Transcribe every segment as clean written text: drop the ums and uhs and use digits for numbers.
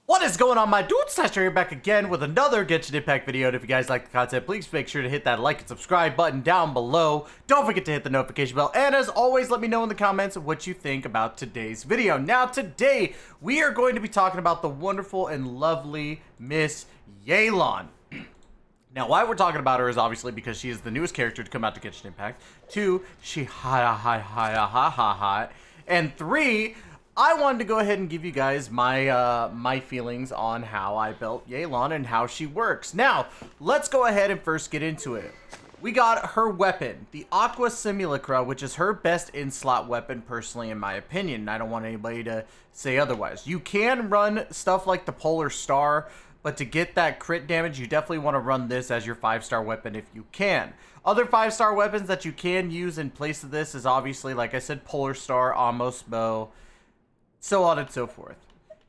What is going on, my dudes? Tystra here, back again with another Genshin Impact video. And if you guys like the content, please make sure to hit that like and subscribe button down below. Don't forget to hit the notification bell. And as always, let me know in the comments what you think about today's video. Now, today, we are going to be talking about the wonderful and lovely Miss Yelan. Now, why we're talking about her is obviously because she is the newest character to come out to Genshin Impact. 2, she hot. And 3, I wanted to go ahead and give you guys my my feelings on how I built Yelan and how she works. Now, let's go ahead and first get into it. We got her weapon, the Aqua Simulacra, which is her best in-slot weapon, personally, in my opinion. And I don't want anybody to say otherwise. You can run stuff like the Polar Star, but to get that crit damage, you definitely want to run this as your 5-star weapon if you can. Other 5-star weapons that you can use in place of this is obviously, like I said, Polar Star, Almost Bow, so on and so forth.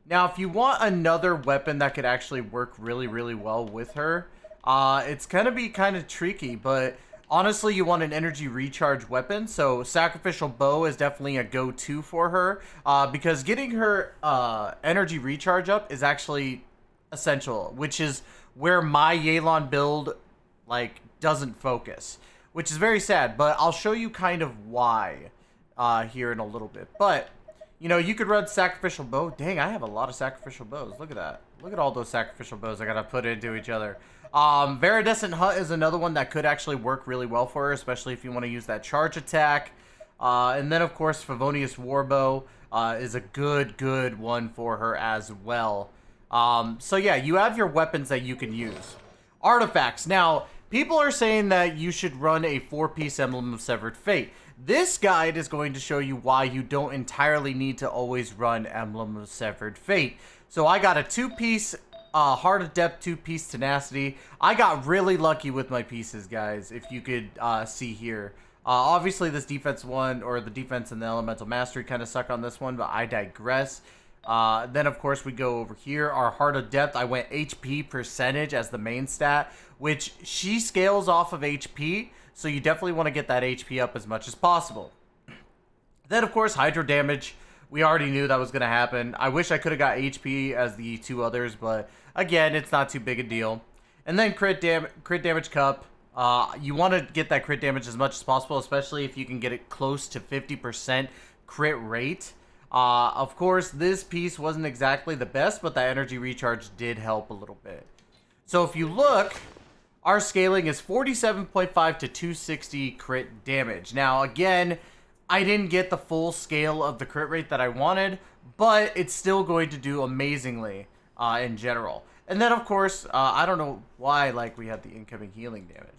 Now, if you want another weapon that could actually work really well with her, it's gonna be kind of tricky, but honestly, you want an energy recharge weapon, so Sacrificial Bow is definitely a go-to for her, because getting her energy recharge up is actually essential, which is where my Yelan build, like, doesn't focus, which is very sad, but I'll show you kind of why here in a little bit. But you know, you could run Sacrificial Bow. Dang, I have a lot of Sacrificial Bows. Look at that. Look at all those Sacrificial Bows I gotta put into each other. Viridescent Hut is another one that could actually work really well for her, especially if you want to use that charge attack. And then, of course, Favonius Warbow is a good one for her as well. So yeah, you have your weapons that you can use. Artifacts. Now, people are saying that you should run a 4-piece Emblem of Severed Fate. This guide is going to show you why you don't entirely need to always run Emblem of Severed Fate. So I got a 2-piece Heart of Depth, 2-piece Tenacity. I got really lucky with my pieces, guys, if you could see here. Obviously, this defense one, or the defense and the Elemental Mastery kind of suck on this one, but I digress. Then, of course, we go over here. Our Heart of Depth, I went HP percentage as the main stat, which she scales off of HP, so you definitely want to get that HP up as much as possible. Then, of course, Hydro Damage. We already knew that was going to happen. I wish I could have got HP as the 2 others, but again, it's not too big a deal. And then Crit Damage Cup. You want to get that crit damage as much as possible, especially if you can get it close to 50% crit rate. Of course, this piece wasn't exactly the best, but that energy recharge did help a little bit. So if you look, our scaling is 47.5 to 260 crit damage. Now, again, I didn't get the full scale of the crit rate that I wanted, but it's still going to do amazingly in general. And then, of course, I don't know why, like, we had the incoming healing damage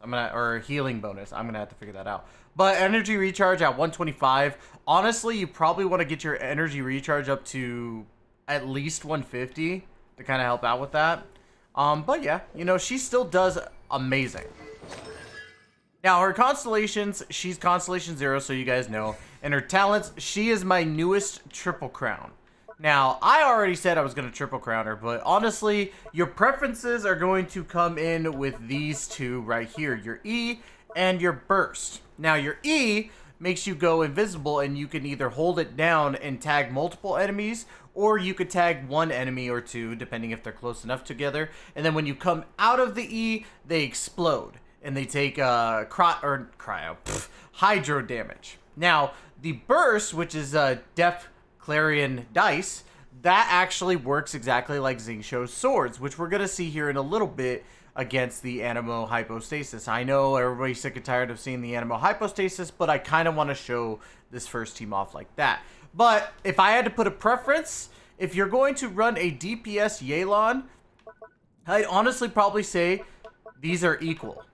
bonus. Healing bonus. I'm gonna have to figure that out. But energy recharge at 125. Honestly, you probably want to get your energy recharge up to at least 150 to kind of help out with that. But yeah, you know, she still does amazing. Now, her constellations, she's Constellation 0, so you guys know. And her talents, she is my newest Triple Crown. Now, I already said I was going to Triple Crown her, but honestly, your preferences are going to come in with these two right here. Your E and your Burst. Now, your E makes you go invisible, and you can either hold it down and tag multiple enemies, or you could tag one enemy or two, depending if they're close enough together. And then when you come out of the E, they explode, and they take hydro damage. Now, the Burst, which is Depth Clarion Dice, that actually works exactly like Xingqiu's swords, which we're going to see here in a little bit against the Anemo Hypostasis. I know everybody's sick and tired of seeing the Anemo Hypostasis, but I kind of want to show this first team off like that. But if I had to put a preference, if you're going to run a DPS Yelan, I'd honestly probably say these are equal.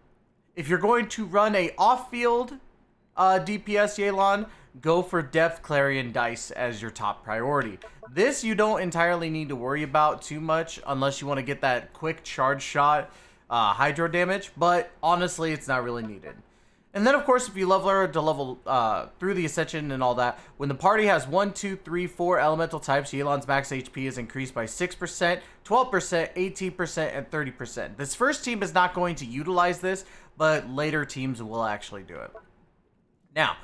If you're going to run a off-field DPS Yelan, go for Depth Clarion Dice as your top priority. This you don't entirely need to worry about too much unless you want to get that quick charge shot hydro damage, but honestly, it's not really needed. And then, of course, if you level her to level through the Ascension and all that, when the party has 1, 2, 3, 4 elemental types, Yelan's max HP is increased by 6%, 12%, 18%, and 30%. This first team is not going to utilize this, but later teams will actually do it. Now,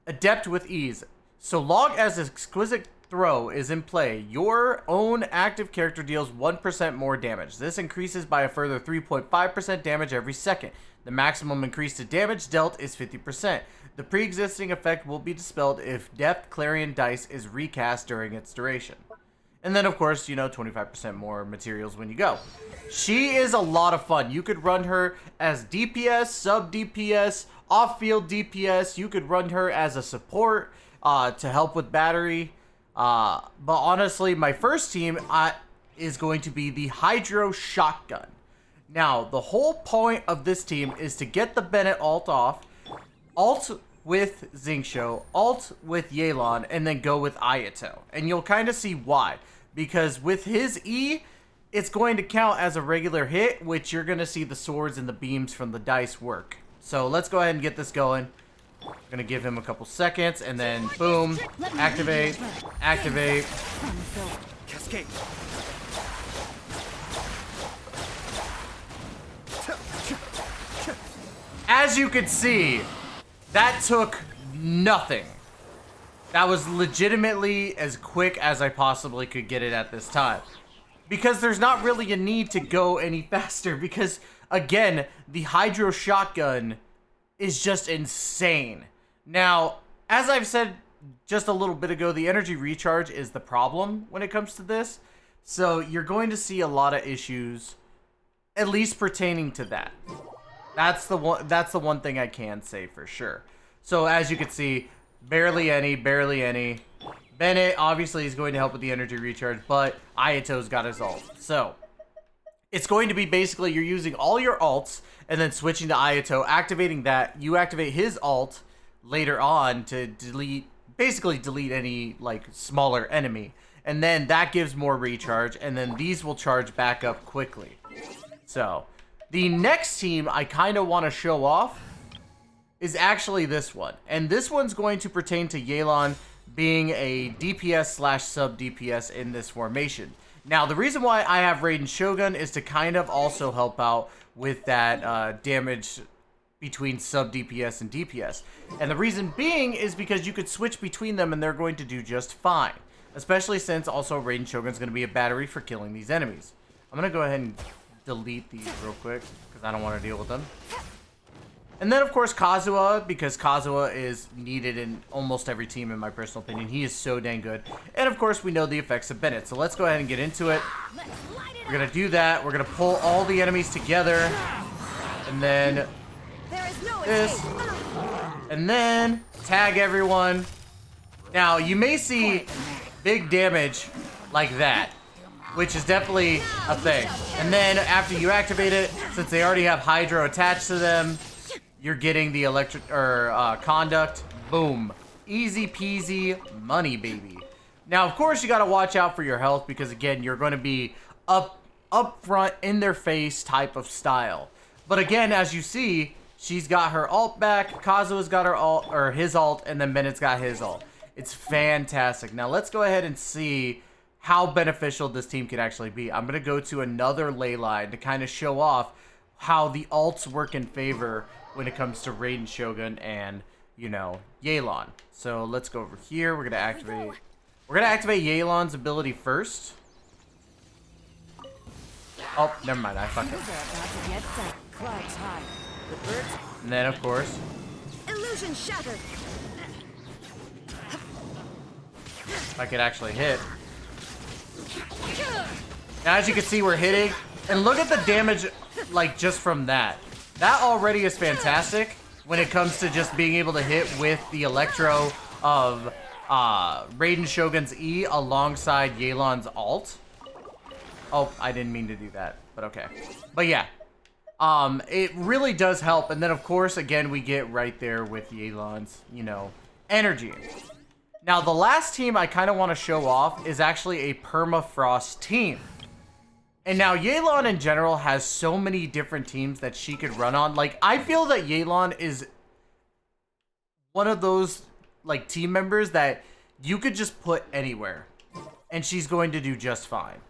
Adept with Ease. So long as Exquisite throw is in play, your own active character deals 1% more damage. This increases by a further 3.5% damage every second. The maximum increase to damage dealt is 50%. The pre-existing effect will be dispelled if Depth Clarion Dice is recast during its duration. And then, of course, you know, 25% more materials when you go. She is a lot of fun. You could run her as DPS, sub-DPS, off-field DPS. You could run her as a support to help with battery. But honestly, my first team is going to be the Hydro Shotgun. Now, the whole point of this team is to get the Bennett ult off, ult with Xingqiu, ult with Yelan, and then go with Ayato. And you'll kind of see why. Because with his E, it's going to count as a regular hit, which you're going to see the swords and the beams from the dice work. So let's go ahead and get this going. I'm going to give him a couple seconds, and then boom, activate, activate. Cascade. As you can see, that took nothing. That was legitimately as quick as I possibly could get it at this time. Because there's not really a need to go any faster. Because, again, the Hydro Shotgun is just insane. Now, as I've said just a little bit ago, the energy recharge is the problem when it comes to this. So you're going to see a lot of issues, at least pertaining to that. That's the one thing I can say for sure. So as you can see, barely any. Bennett obviously is going to help with the energy recharge, but Ayato's got his ult. So it's going to be basically you're using all your ults and then switching to Ayato, activating that. You activate his ult later on to basically delete any like smaller enemy. And then that gives more recharge, and then these will charge back up quickly. So the next team I kind of want to show off is actually this one. And this one's going to pertain to Yelan being a DPS slash sub DPS in this formation. Now, the reason why I have Raiden Shogun is to kind of also help out with that damage between sub DPS and DPS. And the reason being is because you could switch between them and they're going to do just fine. Especially since also Raiden Shogun's going to be a battery for killing these enemies. I'm going to go ahead and delete these real quick because I don't want to deal with them. And then, of course, Kazuha, because Kazuha is needed in almost every team, in my personal opinion. He is so dang good. And, of course, we know the effects of Bennett. So let's go ahead and get into it. We're going to do that. We're going to pull all the enemies together. And then this. And then tag everyone. Now, you may see big damage like that, which is definitely a thing. And then after you activate it, since they already have Hydro attached to them, you're getting the electric or conduct. Boom. Easy peasy money, baby. Now, of course, you got to watch out for your health because, again, you're going to be up front, in their face type of style. But again, as you see, she's got her ult back. Kazuha's got her ult, or his ult, and then Bennett's got his ult. It's fantastic. Now, let's go ahead and see how beneficial this team can actually be. I'm going to go to another ley line to kind of show off how the ults work in favor when it comes to Raiden Shogun and, you know, Yelan. So let's go over here. We're going to activate Yelan's ability first. Oh, never mind. I fucked up. And then, of course, Illusion shattered. if I could actually hit. Now, as you can see, we're hitting. And look at the damage, like, just from that. That already is fantastic when it comes to just being able to hit with the Electro of Raiden Shogun's E alongside Yelan's ult. Oh, I didn't mean to do that, but okay. But yeah, it really does help. And then, of course, again, we get right there with Yelan's, you know, energy. Now, the last team I kind of want to show off is actually a Permafrost team. And now, Yelan in general has so many different teams that she could run on. Like, I feel that Yelan is one of those, like, team members that you could just put anywhere. And she's going to do just fine.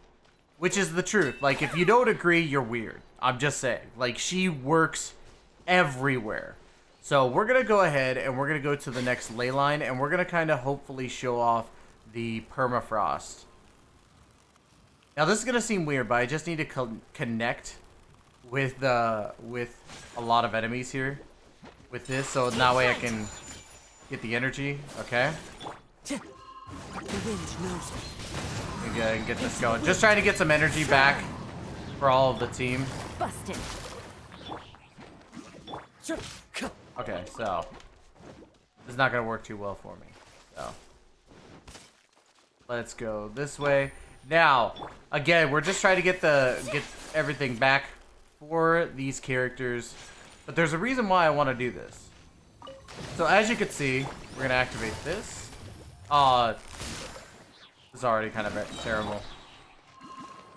Which is the truth. Like, if you don't agree, you're weird. I'm just saying. Like, she works everywhere. So, we're going to go ahead and we're going to go to the next ley line. And we're going to kind of hopefully show off the permafrost. Now this is gonna seem weird, but I just need to connect with a lot of enemies here with this, so that way I can get the energy. Okay. The wind knows me. And get this going. Just trying to get some energy back for all of the team. Busted. Okay, so this is not gonna work too well for me. So let's go this way. Now, again, we're just trying to get everything back for these characters, but there's a reason why I want to do this. So as you can see, we're gonna activate this. This is already kind of terrible.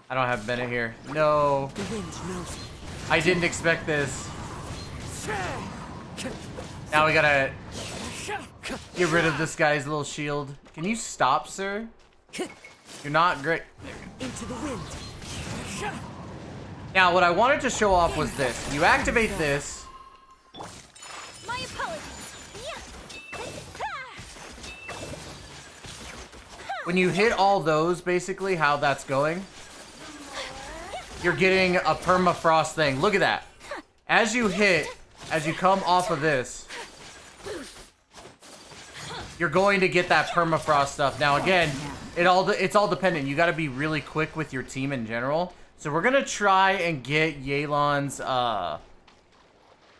I don't have Bennett here. No. The wind knows me. I didn't expect this. Now we gotta get rid of this guy's little shield. Can you stop, sir? You're not great. Into the wind. Now, what I wanted to show off was this. You activate this. My apologies. When you hit all those, basically, how that's going, you're getting a permafrost thing. Look at that. As you come off of this, you're going to get that permafrost stuff. Now, again, it's all dependent. You got to be really quick with your team in general. So we're gonna try and get Yelan's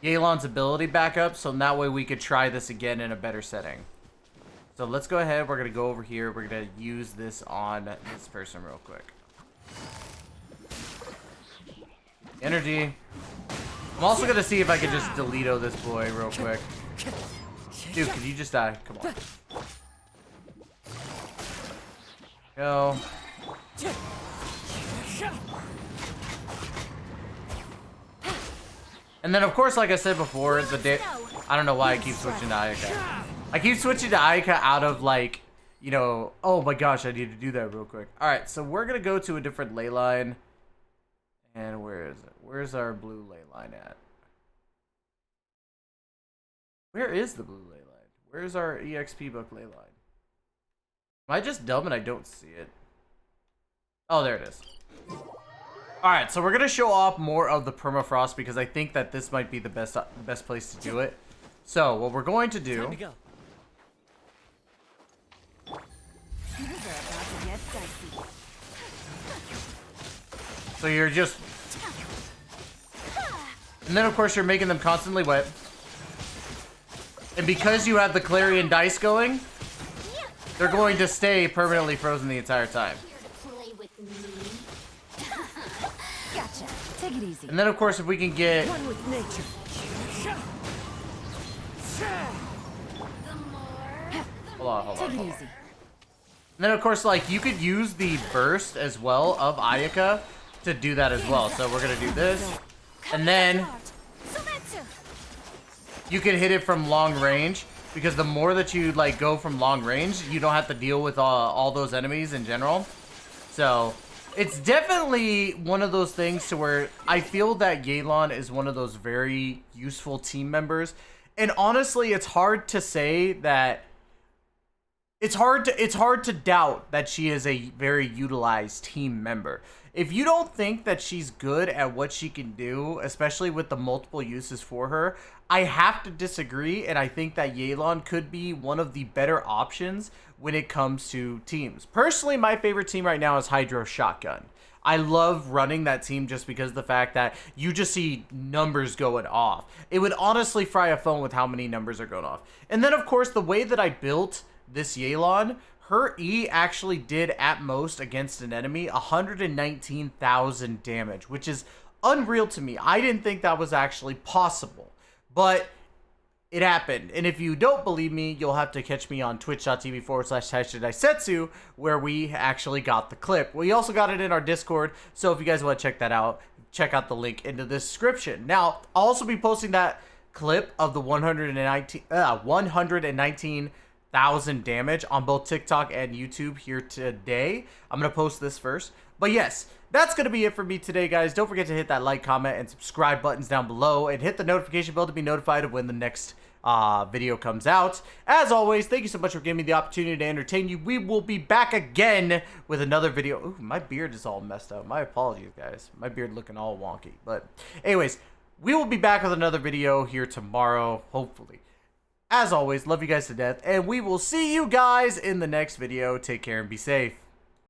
ability back up, so that way we could try this again in a better setting. So let's go ahead. We're gonna go over here. We're gonna use this on this person real quick. Energy. I'm also gonna see if I can just delete this boy real quick. Dude, could you just die? Come on. Go. And then, of course, like I said before, I don't know why I keep switching to Ayaka. I keep switching to Ayaka out of, like, you know, oh my gosh, I need to do that real quick. Alright, so we're going to go to a different ley line. And where is it? Where's our blue ley line at? Where is the blue ley line? Where's our EXP book ley line? Am I just dumb and I don't see it? Oh, there it is. Alright, so we're going to show off more of the permafrost because I think that this might be the best place to do it. So, what we're going to do... Time to go. So you're just... And then, of course, you're making them constantly wet. And because you have the Clarion dice going, they're going to stay permanently frozen the entire time. Gotcha. Take it easy. And then, of course, if we can get... One with nature. Hold on. Take it easy. And then, of course, like, you could use the burst as well of Ayaka to do that as well. So we're going to do this. And then you can hit it from long range. Because the more that you, like, go from long range, you don't have to deal with all those enemies in general. So, it's definitely one of those things to where I feel that Yelan is one of those very useful team members. And honestly, it's hard to say that... It's hard to doubt that she is a very utilized team member. If you don't think that she's good at what she can do, especially with the multiple uses for her, I have to disagree, and I think that Yelan could be one of the better options when it comes to teams. Personally, my favorite team right now is Hydro Shotgun. I love running that team just because of the fact that you just see numbers going off. It would honestly fry a phone with how many numbers are going off. And then, of course, the way that I built this Yelan, her E actually did at most against an enemy 119,000 damage, which is unreal to me. I didn't think that was actually possible, but it happened. And if you don't believe me, you'll have to catch me on twitch.tv/TystraDaisetsu, where we actually got the clip. We also got it in our Discord, so if you guys want to check that out, check out the link in the description. Now, I'll also be posting that clip of the 119,000 damage on both TikTok and YouTube here today. I'm going to post this first. But yes, that's going to be it for me today, guys. Don't forget to hit that like, comment, and subscribe buttons down below. And hit the notification bell to be notified of when the next video comes out. As always, thank you so much for giving me the opportunity to entertain you. We will be back again with another video. Ooh, my beard is all messed up. My apologies, guys. My beard looking all wonky. But anyways, we will be back with another video here tomorrow, hopefully. As always, love you guys to death, and we will see you guys in the next video. Take care and be safe.